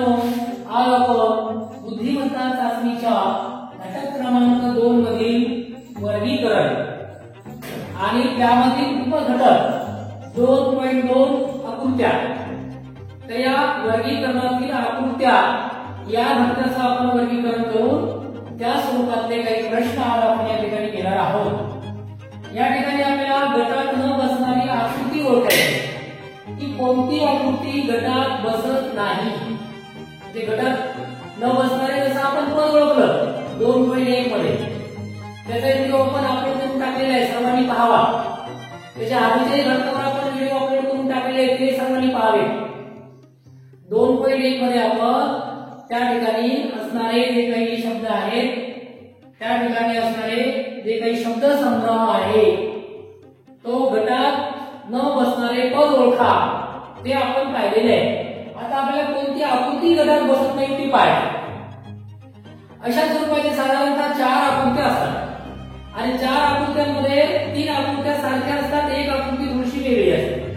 मित्रांनो, आज आपण बुद्धिमत्ता चाचणीच्या घटक क्रमांक 2 मधील वर्गीकरण आणि त्यामधील उपघटक 2.2 आकृत्या, तर या वर्गीकरणातील आकृत्या या घटकाचं आपण वर्गीकरण करून त्या स्वरूपातले काही प्रश्न आज आपण या ठिकाणी घेणार आहोत। या ठिकाणी आपल्याला गटात न बसणारी आकृती ओळखायची की कोणती आकृती गटात बसत नाही। म्हणजे गटात न बसणारे जसं आपण पद ओळखलं 2.1 मध्ये, त्याचा व्हिडिओ आपण अपलोड करून टाकलेला आहे, सर्वांनी पाहावा। त्याच्या आधीचे घटकावर आपण व्हिडिओ अपलोड करून टाकलेले आहेत, ते सर्वांनी पाहावे। 2.1 मध्ये आपण त्या ठिकाणी असणारे जे काही शब्द आहेत, त्या ठिकाणी असणारे जे काही शब्द संग्रह आहे, तो गटात न बसणारे पद ओळखा, ते आपण पाहिलेले आहे। आता आपल्याला कोणती आकृती गटात बसत नाही ती पाहायची। अशा स्वरूपाचे साधारणतः 4 आकृत्या असतात आणि 4 आकृत्यांमध्ये 3 आकृत्या सारख्या असतात, एक आकृती थोडीशी वेगळी असते।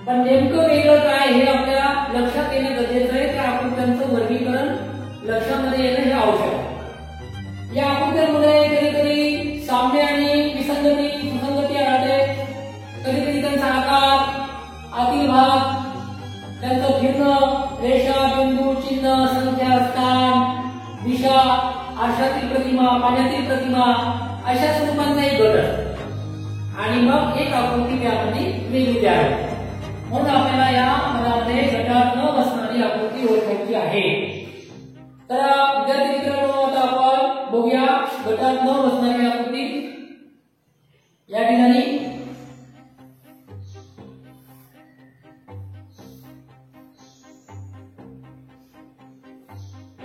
पण नेमकं वेगळं काय हे आपल्याला लक्षात येणं गरजेचं आहे। त्या आकृत्यांचं वर्गीकरण लक्षामध्ये येणं हे आवश्यक आहे। या आकृत्यांमध्ये कधीकधी साम्य आणि विसंगती सुसंगती आढळते, कधीकधी त्यांचा आकार, आतील भाग, त्यांचं फिरणं, रेषा, बिंदू, चिन्ह, संख्या, स्थान, दिशा, आरशातील प्रतिमा, पाण्यातील प्रतिमा, अशा स्वरूपांचा एक गट असतो आणि मग एक आकृती त्यामध्ये वेगळी आहे। म्हणून आपल्याला या मनामध्ये गटात न बसणारी आकृती ओळखायची आहे। तर विद्यार्थी मित्रांनो, आता आपण बघूया गटात न बसणारी आकृती। या ठिकाणी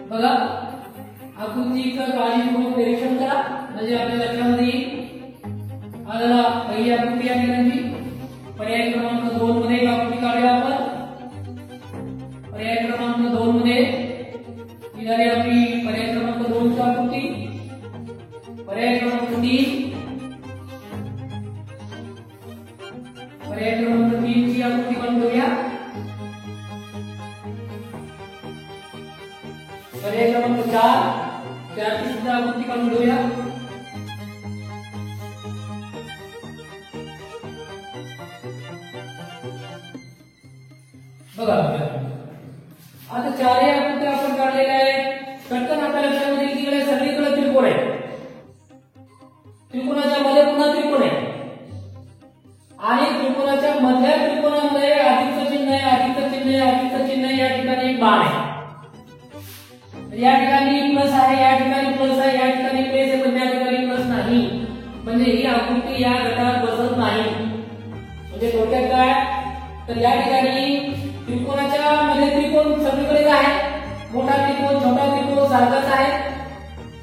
बघा, आकृतीचं काळजीपूर्वक निरीक्षण करा, म्हणजे आपल्या लक्षामध्ये येईल। आता पहिली आकृती या ठिकाणी पर्याय क्रमांक 2 मध्ये एक आकृती काढूया आपण। पर्याय क्रमांक 2 मध्ये ही झाली आपली पर्याय क्रमांक 2 ची आकृती। पर्याय क्रमांक 3, पर्याय क्रमांक 3 ची आकृती पण बघूया। पर्याय क्रमांक 4 ची सुद्धा आकृती पण बघूया। बघा, आता 4 आकृत्या आपण काढलेल्या आहेत। पटकन आपल्या लक्षामध्ये येईल की सगळीकडे त्रिकोण आहे, त्रिकोणाच्या मध्ये पुन्हा त्रिकोण आहे आणि त्रिकोणाच्या मधल्या त्रिकोणामध्ये अधिकचं चिन्ह आहे, अधिकचं चिन्ह आहे, अधिकचं चिन्ह आहे, या ठिकाणी एक बाण आहे। या ठिकाणी प्लस आहे, या ठिकाणी प्लस आहे, या ठिकाणी प्लस आहे, पण या ठिकाणी प्लस नाही। म्हणजे ही आकृती या गटात बसत नाही। म्हणजे थोडक्यात काय, तर या ठिकाणी त्रिकोणाच्या मध्ये त्रिकोण सगळीकडे आहे, मोठा त्रिकोण छोटा त्रिकोण सारखाच आहे,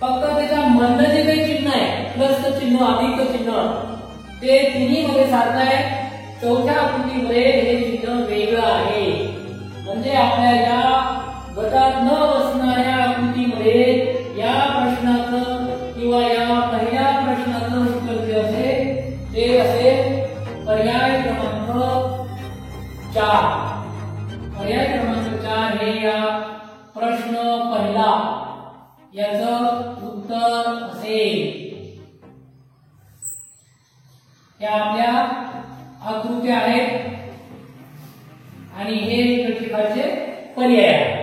फक्त त्याच्या मधलं जे काही चिन्ह आहे, प्लसचं चिन्ह, अधिकचं चिन्ह, ते तिन्ही मध्ये सारखं आहे। चौथ्या आकृतीमध्ये हे चिन्ह वेगळं आहे। म्हणजे आपल्या या गटात न बसणाऱ्या आकृतीमध्ये या प्रश्नाचं किंवा या पहिल्या प्रश्नाचं उत्तर जे असेल ते असेल पर्याय क्रमांक 4। पर्याय क्रमांक 4 हे या प्रश्न पहिला याचं उत्तर असेल। या आपल्या आकृत्या आहेत आणि हे प्रत्येकाचे पर्याय आहेत।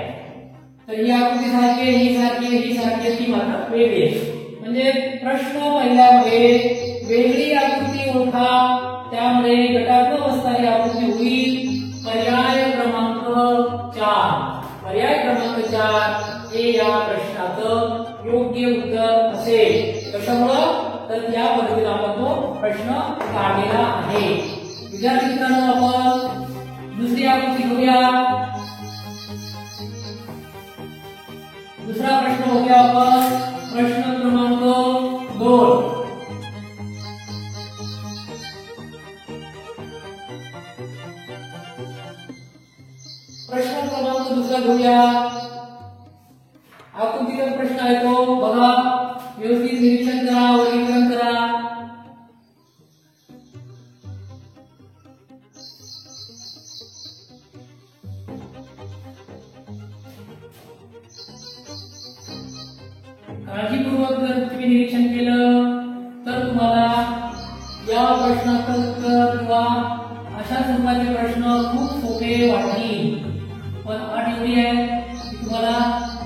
तर ही आकृती सारखी, ही सारखी, ही सारखी, ती मात्र वेगळी आहे। म्हणजे प्रश्न पहिल्यामध्ये वेगळी आकृती ओळखा, त्यामुळे गटात न बसणारी आकृती होईल पर्याय क्रमांक 4। पर्याय क्रमांक 4 हे या प्रश्नाचं योग्य उत्तर असेल। कशामुळं, तर या पद्धतीने आपण तो प्रश्न काढलेला आहे। विद्यार्थी मित्रांनो, आपण दुसरी आकृती बघूया। दुसरा प्रश्न बघूया आपण, प्रश्न क्रमांक 2। प्रश्न क्रमांक दुसरा घेऊया। आकृतीचा प्रश्न आहे तो बघा, व्यवस्थित निरीक्षण करा, वर्गीकरण करा। काळजीपूर्वक जर तुम्ही निरीक्षण केलं तर तुम्हाला या प्रश्नाचं उत्तर किंवा अशा स्वरूपाचे प्रश्न खूप सोपे वाटतील, पण अट एवढी आहे की तुम्हाला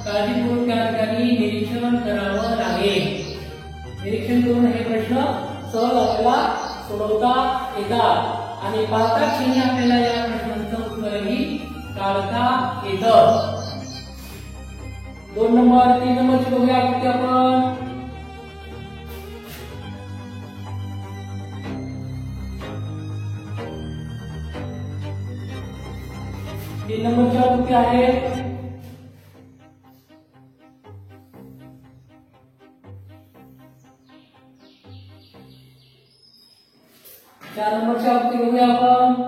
काळजीपूर्वक त्या ठिकाणी निरीक्षण करावं लागेल. निरीक्षण करून हे प्रश्न सहज आपल्याला सोडवता येतात आणि पाहता क्षणी आपल्याला या प्रश्नांचं उत्तरही काढता येतं. 2 नंबर 3 नंबरची बघूया आकृती आपण. तीन नंबरची आकृती आहे. चार नंबरची आकृती बघूया आपण.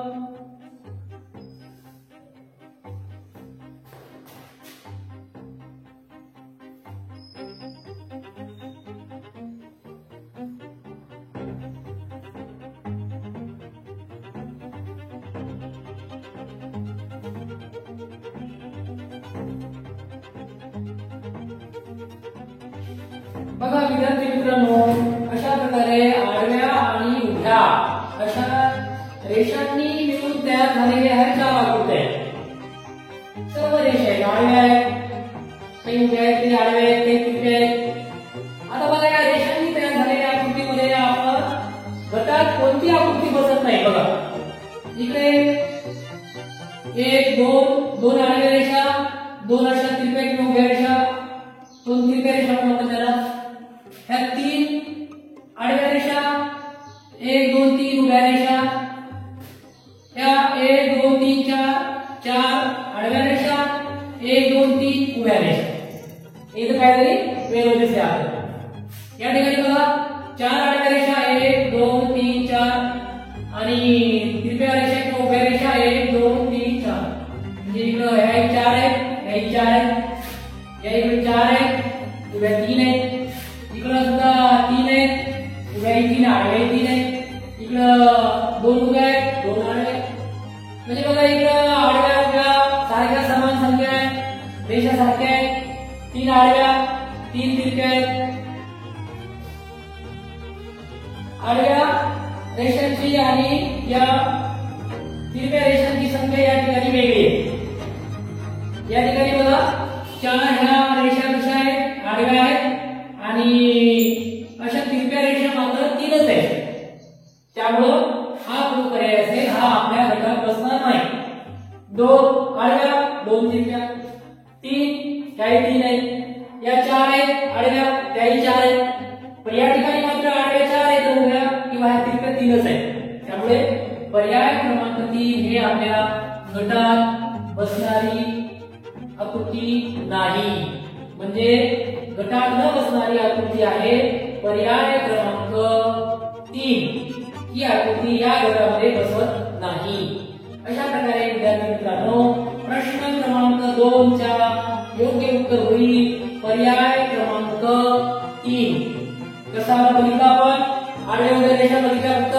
बघा विद्यार्थी मित्रांनो, अशा प्रकारे आडव्या आणि उभ्या अशा रेषांनी मिळून तयार झालेल्या आहेत 4 आकृत्या. सर्व रेषा आहेत, आडव्या आहेत, काही उभ्या आहेत, काही आडव्या आहेत, काही तिरप्या आहेत. आता बघा या रेषांनी तयार झालेल्या आकृतीमध्ये आपण गटात कोणती आकृती बसत नाही. बघा इकडे 1 2 आडव्या रेषा, 2 अशा तिरप्या किंवा उभ्या रेषा, 2 तिरप्या रेषा म्हणतात त्याला. ह्या 3 आडव्या रेषा, 1 2 3 उभ्या रेषा, ह्या 1 2 3 4 आडव्या रेषा, 1 2 3 उभ्या रेषा. इथं काहीतरी वेगवेगळे आहे. या ठिकाणी बघा 4 आडव्या रेषा 1 2 3 4 आणि तिरप्या रेषा किंवा उभ्या रेषा 1 2 3 4. म्हणजे इकडं ह्या 4 आहेत, ह्या 4 आहेत, या इकडे 4 आहेत, उभ्या 3 आहेत, इकडं सुद्धा 3 आहेत, उभ्या 3 आडव्या 3 आहेत, इकडं 2 उभ्या आहेत, 2 आडव्या. म्हणजे बघा इकडं आडव्या उभ्या सारख्या समान संख्या आहेत, रेषा सारख्या आहेत, 3 आडव्या 3 तिरप्या आहेत. आडव्या रेषांची आणि या तिरप्या रेषांची संख्या या ठिकाणी वेगळी आहे. या ठिकाणी बघा 4 ह्या रेषा कशा आहेत, आडव्या आहेत आणि अशा तिरप्या रेषा मात्र 3च आहेत. त्यामुळं हा जो पर्याय असेल हा आपल्या गटात बसणार नाही. 2 आडव्या 2 तिरप्या, 3 त्याही 3 आहेत, या 4 आहेत आडव्या त्याही 4 आहेत, पण या ठिकाणी मात्र आडव्या 4 आहेत, उभ्या किंवा ह्या तिरप्या 3च आहेत. त्यामुळे पर्याय क्रमांक 3 हे आपल्या गटात बसणारी आकृती नाही. म्हणजे गटात न बसणारी आकृती आहे पर्याय क्रमांक 3. ही आकृती या गटामध्ये बसत नाही. अशा प्रकारे विद्यार्थी मित्रांनो, प्रश्न क्रमांक 2 च्या योग्य उत्तर होईल पर्याय क्रमांक 3. कसा बघितला आपण, आडव्या उभ्या रेषा बघितल्या, फक्त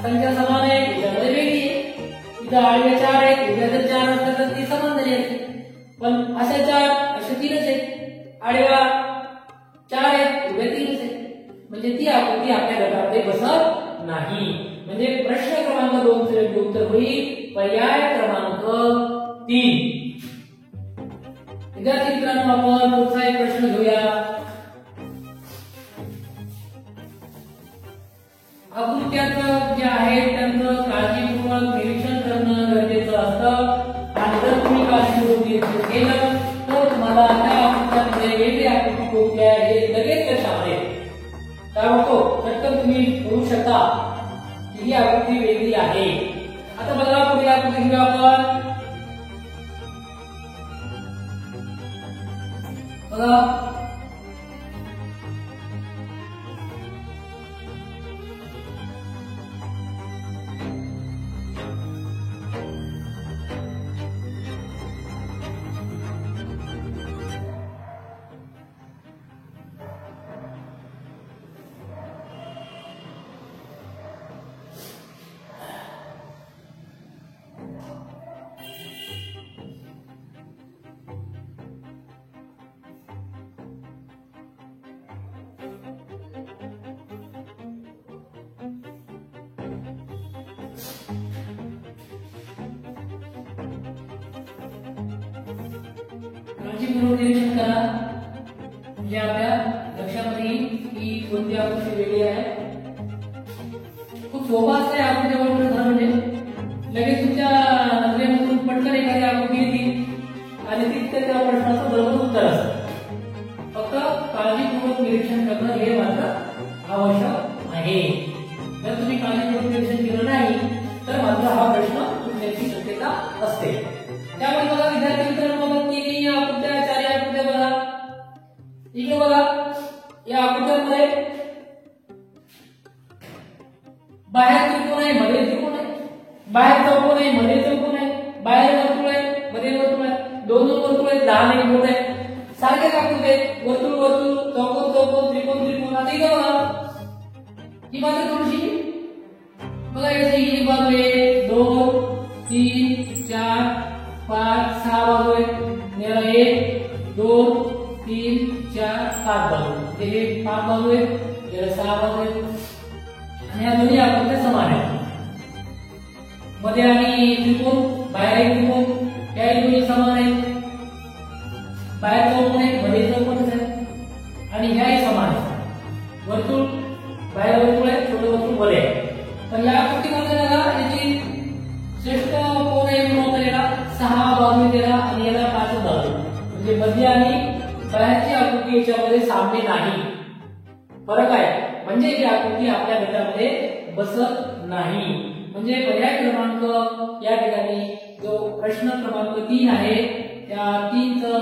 संख्या समान आहे, याच्यामध्ये वेगळी आहे. इथं आडव्या 4 आहेत, उभ्या जर 4 असतात तर ती समान झाली असते, पण अशा 4 अशा 3च आहेत, आडव्या 4 आहेत, उभ्या 3च आहेत. म्हणजे ती आकृती आपल्या गटामध्ये बसत नाही. म्हणजे प्रश्न क्रमांक 2 चे योग्य उत्तर होईल पर्याय क्रमांक 3. विद्यार्थी मित्रांनो, आपण पुढचा एक प्रश्न घेऊया. आकृत्यात जे आहे त्यांचं काळजीपूर्वक निरीक्षण करणं गरजेचं असतं आणि जर तुम्ही काळजीपूर्वक निरीक्षण केलं तर तुम्हाला त्या आकृत्यामध्ये वेगळी आकृती कोणती आहे हे लगेच लक्षात येईल. त्यामुळे पटकन तुम्ही करू शकता की ही आकृती वेगळी आहे. आता बघा पुढे आकृती घेऊया आपण. बघा काळजीपूर्वक निरीक्षण करा, म्हणजे आपल्या लक्षामध्ये येईल की कोणती आकृती वेगळी आहे. खूप सोपा असते आकृती ओळखणं म्हणजे लगेच तुमच्या नजरेमधून पटकन एखादी आकृती येते आणि तीच त्या प्रश्नाचं बरोबर उत्तर असतं. फक्त काळजीपूर्वक निरीक्षण करणं हे मात्र आवश्यक आहे. जर तुम्ही काळजीपूर्वक निरीक्षण केलं नाही तर मात्र हा प्रश्न चुकण्याची शक्यता असते. त्यामुळे बघा विद्यार्थी मित्रांनो, तिन्ही आकृत्या, चार आकृत्या बघा. इकडे बघा, या आकृत्यांमध्ये बाहेर त्रिकोण आहे, मध्ये त्रिकोण आहे, बाहेर चौकोन आहे, मध्ये चौकोन आहे, बाहेर वर्तुळ आहे, मध्ये वर्तुळ आहे, दोन वर्तुळ आहेत, लहान एक मोठे आहे, सारखेच आकृती आहेत. वर्तुळ वर्तुळ, चौकोन चौकोन, त्रिकोण त्रिकोण. आता इथे बघा, ही बाजू थोडीशी बघा, ही बाजू आहे 2 3 4 5 6 बाजू आहेत. याला 1 2 3 4 5 बाजू, हे 5 बाजू आहेत, याला 6 बाजू आहेत आणि या दोन्ही आकृत्या समान आहेत. मध्ये आणि त्रिकोण, बाहेर एक त्रिकोण, या दोन्ही समान आहेत. बाहेर चौकोन आहे, मध्ये चौकोनच आहे आणि ह्याही समान आहेत. वर्तुळ, बाहेर वर्तुळ आहे, छोटं वर्तुळ मध्ये आहे. तर या आकृतीमध्ये बघा, याची श्रेष्ठ कोण आहे म्हणून याला 6 बाजू दिला आणि याला 5 बाजू, म्हणजे मध्य आणि बाहेरची आकृती याच्यामध्ये साम्य नाही, फरक आहे. म्हणजे ही आकृती आपल्या गटामध्ये बसत नाही. म्हणजे पर्याय क्रमांक या ठिकाणी जो प्रश्न क्रमांक 3 आहे त्या 3चं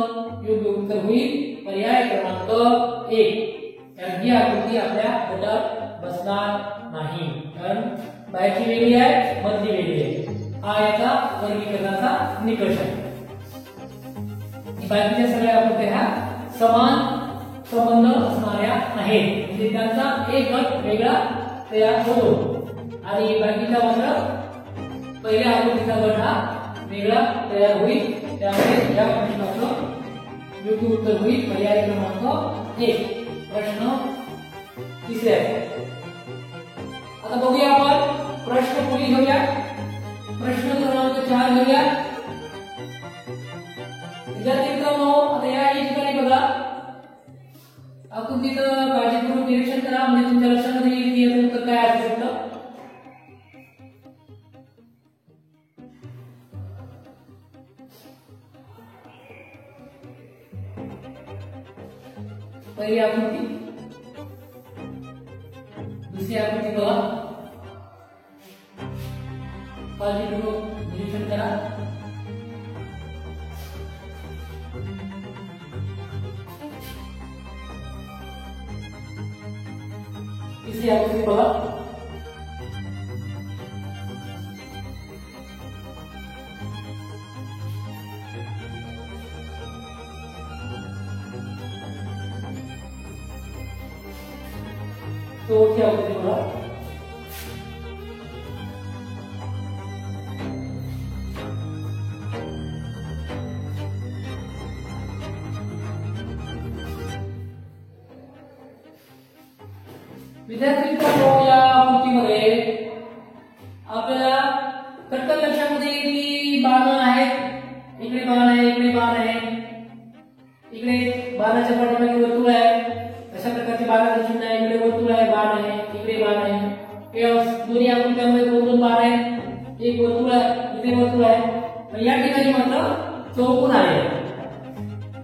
योग्य उत्तर होईल पर्याय क्रमांक 1. कारण ही आकृती आपल्या गटात बसणार नाही, कारण बाहेरची वेगळी आहे, मधली वेगळी आहे. हा याचा वर्गीकरणाचा निकष आहे. बाकीच्या सगळ्या आकृत्या ह्या समान संबंध असणाऱ्या आहेत, म्हणजे त्यांचा एक गट वेगळा तयार होतो आणि बाकीचा मात्र पहिल्या आकृतीचा गट हा वेगळा तयार होईल. त्यामुळे या प्रश्नाचं योग्य उत्तर होईल पर्याय क्रमांक 1. प्रश्न तिसरे आहे. आता बघूया आपण प्रश्न पुढे घेऊया. प्रश्न क्रमांक 4 घेऊया. विद्यार्थी मित्रांनो, आता या ठिकाणी बघा, आकृतीचं काळजीपूर्वक निरीक्षण करा, म्हणजे तुमच्या लक्षामध्ये येईल की याचं उत्तर काय असू शकतं. पहिली आकृती, दुसरी आकृती बघा, काळजीपूर्वक निरीक्षण करा. तिसरी आकृती बघा. चौथी आकृती बघा. विद्यार्थी मित्रांनो, या आकृतीमध्ये आपल्याला पटकन लक्षामध्ये येईल की बाण आहेत. इकडे बाण आहे, इकडे बाण आहे, इकडे बाणाच्या पाठीमागे वर्तुळ आहे. अशा प्रकारचे बाणाचे चिन्ह आहे. इकडे वर्तुळ आहे, बाण आहे, इकडे बाण आहे. या दोन्ही आकृत्यांमध्ये 2 बाण आहेत, एक वर्तुळ आहे, इथे वर्तुळ आहे. पण या ठिकाणी मात्र चौकोन आहे.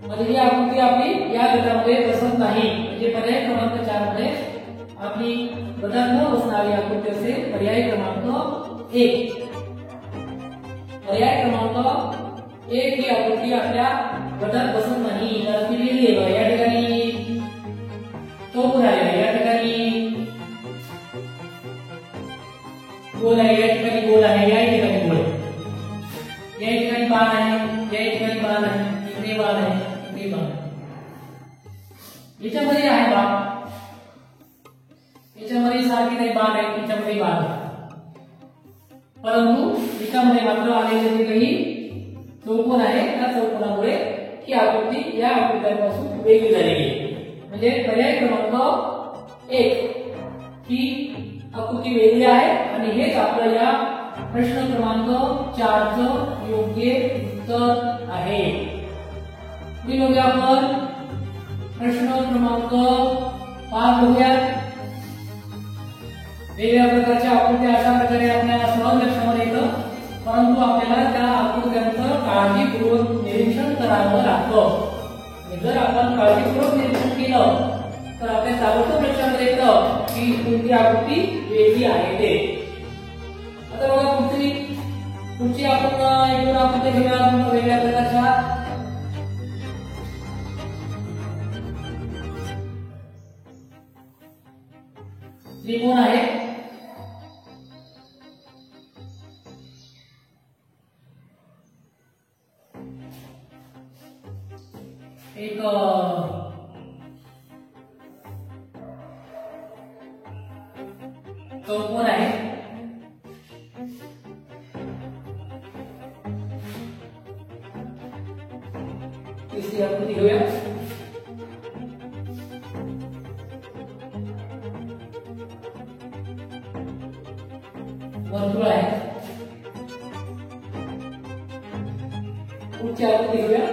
म्हणजे ही आकृती आपली या गटामध्ये बसत नाही. म्हणजे पर्याय क्रमांक 4 मध्ये आपली गटात न बसणारी आकृती असेल पर्याय क्रमांक 1. पर्याय क्रमांक 1 ही आकृती आपल्या गटात बसत नाही, कारण ती वेगळी आहे. या ठिकाणी चौकोन आहे, या ठिकाणी गोल आहे, या ठिकाणी गोल आहे, या ठिकाणी गोल आहे, या ठिकाणी बाण आहे, या ठिकाणी बाण आहे, इकडे बाण आहे, इकडे बाण आहे. याच्यामध्ये आहे बाण, याच्यामध्ये सारखी काही बाण आहे, याच्यामध्ये बाण आहे, परंतु याच्यामध्ये मात्र आलेले जे काही चौकोन आहे त्या चौकोनामुळे ही आकृती या आकृत्यांपासून वेगळी झालेली आहे. म्हणजे पर्याय क्रमांक 1 ही आकृती वेगळी आहे आणि हेच आपलं या प्रश्न क्रमांक 4 चं योग्य उत्तर आहे. पुढील बघूया आपण प्रश्न क्रमांक 5 बघूया. वेगवेगळ्या प्रकारच्या आकृत्या अशा प्रकारे आपल्याला सहज लक्षामध्ये येतं, परंतु आपल्याला त्या आकृत्यांचं काळजीपूर्वक निरीक्षण करावं लागतं. जर आपण काळजीपूर्वक निरीक्षण केलं तर आपल्या ताबडतोब लक्षामध्ये येतं की कोणती आकृती वेगळी आहे ते. आता बघा पुढची आपण एक आकृती घेऊया वेगळ्या प्रकारच्या. त्रिकोण आहे. एक चौकोन आहे. तिसरी आकृती घेऊया. वर्तुळ आहे. पुढची आकृती घेऊया.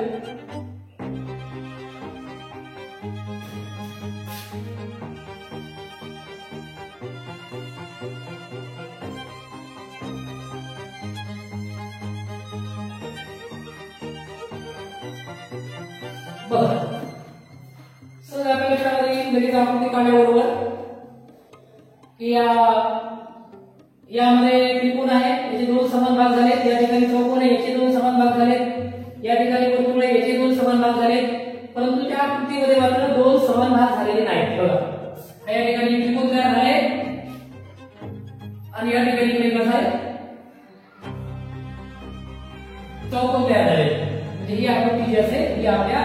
बघा सर आपल्या लक्षामध्ये लगेच आकृती काढल्याबरोबर की यामध्ये त्रिकोण आहे, याचे दोन समान भाग झाले. या ठिकाणी चौकोन आहे, याचे दोन समान भाग झाले. या ठिकाणी वर्तुळ आहे, याचे दोन समान भाग झाले. परंतु त्या आकृतीमध्ये मात्र दोन समान भाग झालेले नाहीत. बघा या ठिकाणी त्रिकोण तयार झाले आणि या ठिकाणी काय झाले, चौकोन तयार झाले. म्हणजे ही आकृती जी असेल ही आपल्या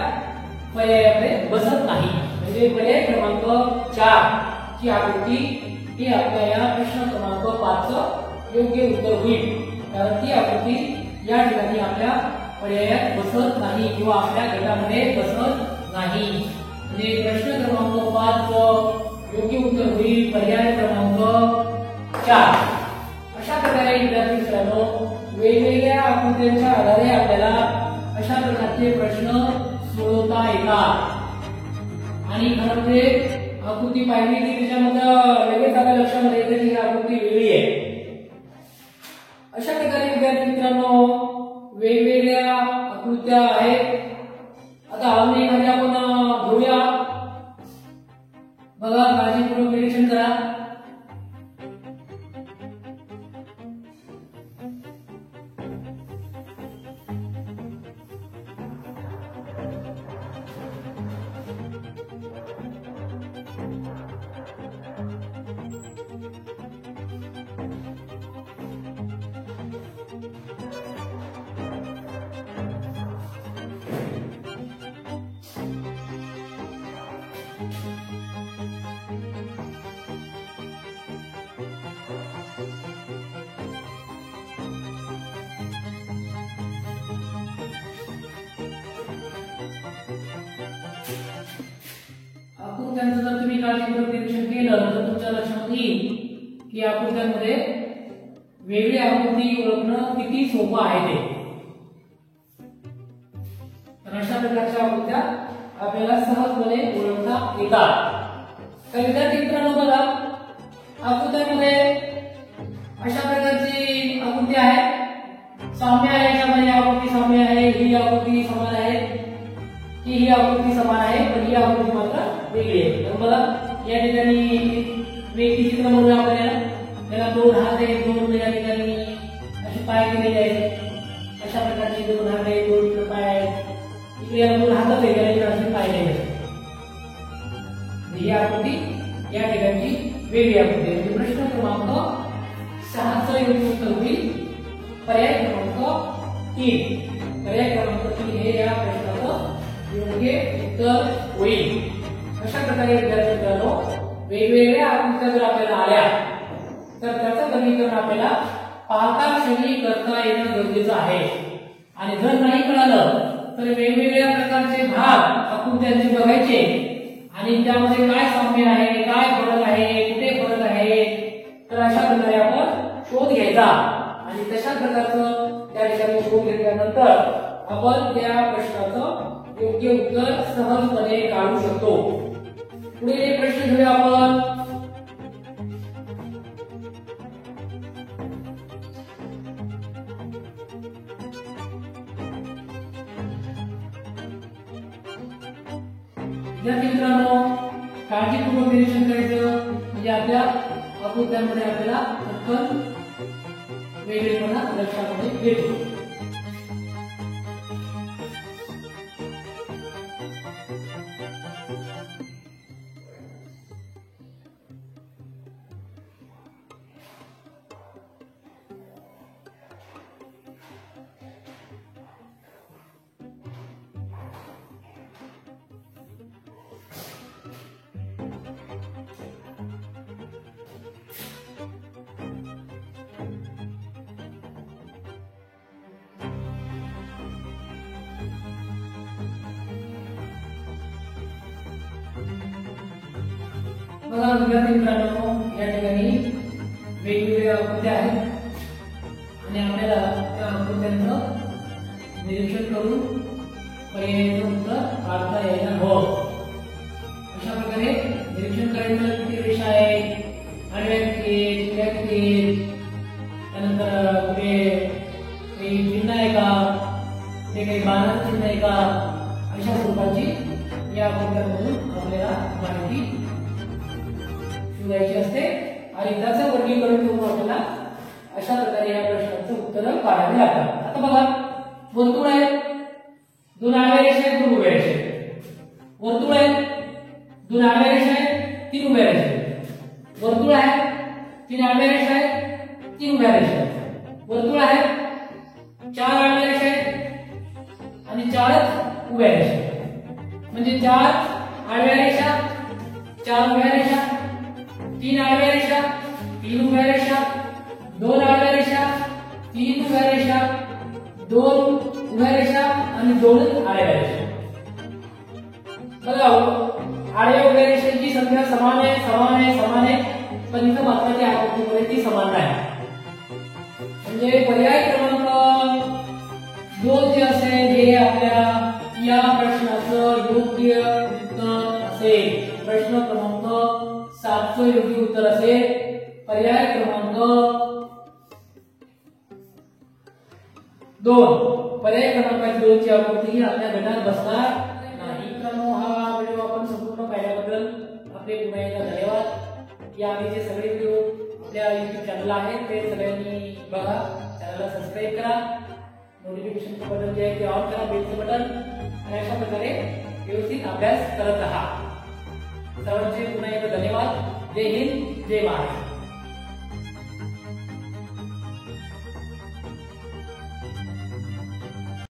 पर्यायामध्ये बसत नाही. म्हणजे पर्याय क्रमांक 4 ची आकृती ही आपल्या या प्रश्न क्रमांक 5 चं योग्य उत्तर होईल. कारण ती आकृती या ठिकाणी आपल्या पर्यायात बसत नाही किंवा आपल्या गटामध्ये बसत नाही. म्हणजे प्रश्न क्रमांक 5 योग्य उत्तर होईल पर्याय क्रमांक 4. अशा प्रकारे विद्यार्थी मित्रांनो वेगवेगळ्या आकृत्यांच्या आधारे आपल्याला अशा प्रकारचे प्रश्न सोडवता येतात. आणि खरं म्हणजे आकृती पाहिली की त्याच्यामध्ये लगेच आपल्या लक्षामध्ये येते की ही आकृती वेगळी आहे. अशा प्रकारे विद्यार्थी मित्रांनो वेगवेगळ्या आकृत्या आहेत. आता अजून एखादी आपण घेऊया. बघा काळजीपूर्वक निरीक्षण करा. आकृत्यांचं जर तुम्ही काळजीपूर्वक निरीक्षण केलं तर तुमच्या लक्षात येईल की आकृत्यांमध्ये वेगळी आकृती ओळखणं किती सोपं आहे ते. तर अशा प्रकारच्या आकृत्या आपल्याला सहजपणे ओळखता येतात. तर विद्यार्थी मित्रांनो बघा आकृत्यांमध्ये अशा प्रकारची आकृती आहे. साम्य आहे, याच्यामध्ये आकृती साम्य आहे, ही आकृती समान आहे, ही आकृती समान आहे, पण ही आकृती मात्र वेगळी आहे. तर बघा या ठिकाणी व्यक्ती चित्र म्हणून आपल्याला त्याला दोन हात आहेत, दोन या ठिकाणी असे पाय केलेले आहेत. अशा प्रकारचे दोन हात आहेत, दोन पाय आहेत. इकडे या दोन हात आहेत, असे पाय आहेत. ही आकृती या ठिकाणची वेगळी आकृती आहे. प्रश्न क्रमांक 6 चं योग्य उत्तर होईल पर्याय क्रमांक 3. पर्याय क्रमांक 3 हे या प्रश्नाचं योग्य उत्तर होईल. अशा प्रकारे विद्यार्थी मित्रांनो वेगवेगळ्या आकृत्या जर आपल्याला आल्या तर त्याचं वर्गीकरण आपल्याला पाहता क्षणी करता येणं गरजेचं आहे. आणि जर नाही कळालं तर वेगवेगळ्या प्रकारचे भाग आकृत्यांचे बघायचे आणि त्यामध्ये काय साम्य आहे, काय फरक आहे, कुठे फरक आहे, तर अशा प्रकारे आपण शोध घ्यायचा. आणि तशा प्रकारचं त्या ठिकाणी शोध घेतल्यानंतर आपण त्या प्रश्नाचं योग्य उत्तर सहजपणे काढू शकतो. पुढे प्रश्न घेऊया आपण. विद्यार्थी मित्रांनो, काळजीपूर्वक निरीक्षण करायचं म्हणजे आपल्या आकृत्यांमध्ये आपल्याला पटकन वेगळेपणा लक्षामध्ये येतो. बघा विद्यार्थी मित्रांनो, या ठिकाणी वेगवेगळ्या आकृत्या आहेत आणि आपल्याला त्या आकृत्यांचं निरीक्षण करून पर्यायाचं उत्तर काढता यायला हवं. अशा प्रकारे निरीक्षण करायचं. किती रेषा आहे, आडव्या किती, उभ्या किती, त्यानंतर कुठे काही चिन्ह आहे का, कुठे काही बाणाचं चिन्ह आहे का, अशा स्वरूपाची या आकृत्यांमधून आपल्याला माहिती शोधायची असते आणि त्याचं वर्गीकरण करून आपल्याला अशा प्रकारे या प्रश्नाचं उत्तर काढावे लागतात. आता बघा, वर्तुळ आहे, दोन आडव्या रेषा आहेत, दोन उभ्या रेषा आहेत. वर्तुळ आहे, दोन आडव्या रेषा आहेत, तीन उभ्या रेषा आहेत. वर्तुळ आहे, तीन आडव्या रेषा आहेत, तीन उभ्या रेषा आहेत. वर्तुळ आहे, चार आडव्या रेषा आहेत आणि चारच उभ्या रेषा आहेत. म्हणजे चार आडव्या रेषा, चार उभ्या रेषा, तीन आडव्या रेषा, तीन उभ्या रेषा, दोन आडव्या रेषा, तीन उभ्या रेषा, दोन उभ्या रेषा आणि दोन आडव्या रेषा. बघा, आडव्या उभ्या रेषांची संख्या समान आहे, समान आहे, समान आहे, पण इथं मात्र त्या आकृतीमध्ये ती समान नाही. म्हणजे पर्याय क्रमांक 2 जे असेल हे आपल्या या प्रश्नाचं योग्य उत्तर असेल. प्रश्न क्रमांक 7 चं योग्य उत्तर असेल पर्याय क्रमांक 2. पर्याय क्रमांक 2 ची आकृती ही आपल्या गटात बसणार नाही. मित्रांनो, हा व्हिडिओ आपण संपूर्ण पाहिल्याबद्दल आपले पुन्हा एकदा धन्यवाद. या आधीचे सगळे व्हिडिओ आपल्या YouTube चॅनल आहेत ते सगळ्यांनी बघा, चॅनलला सबस्क्राईब करा, नोटिफिकेशनचं बटन जे आहे ते ऑन करा, बेलचं बटन, आणि अशा प्रकारे व्यवस्थित अभ्यास करत राहा. सर्वांचे पुन्हा एकदा धन्यवाद. जय हिंद, जय महाराष्ट्र.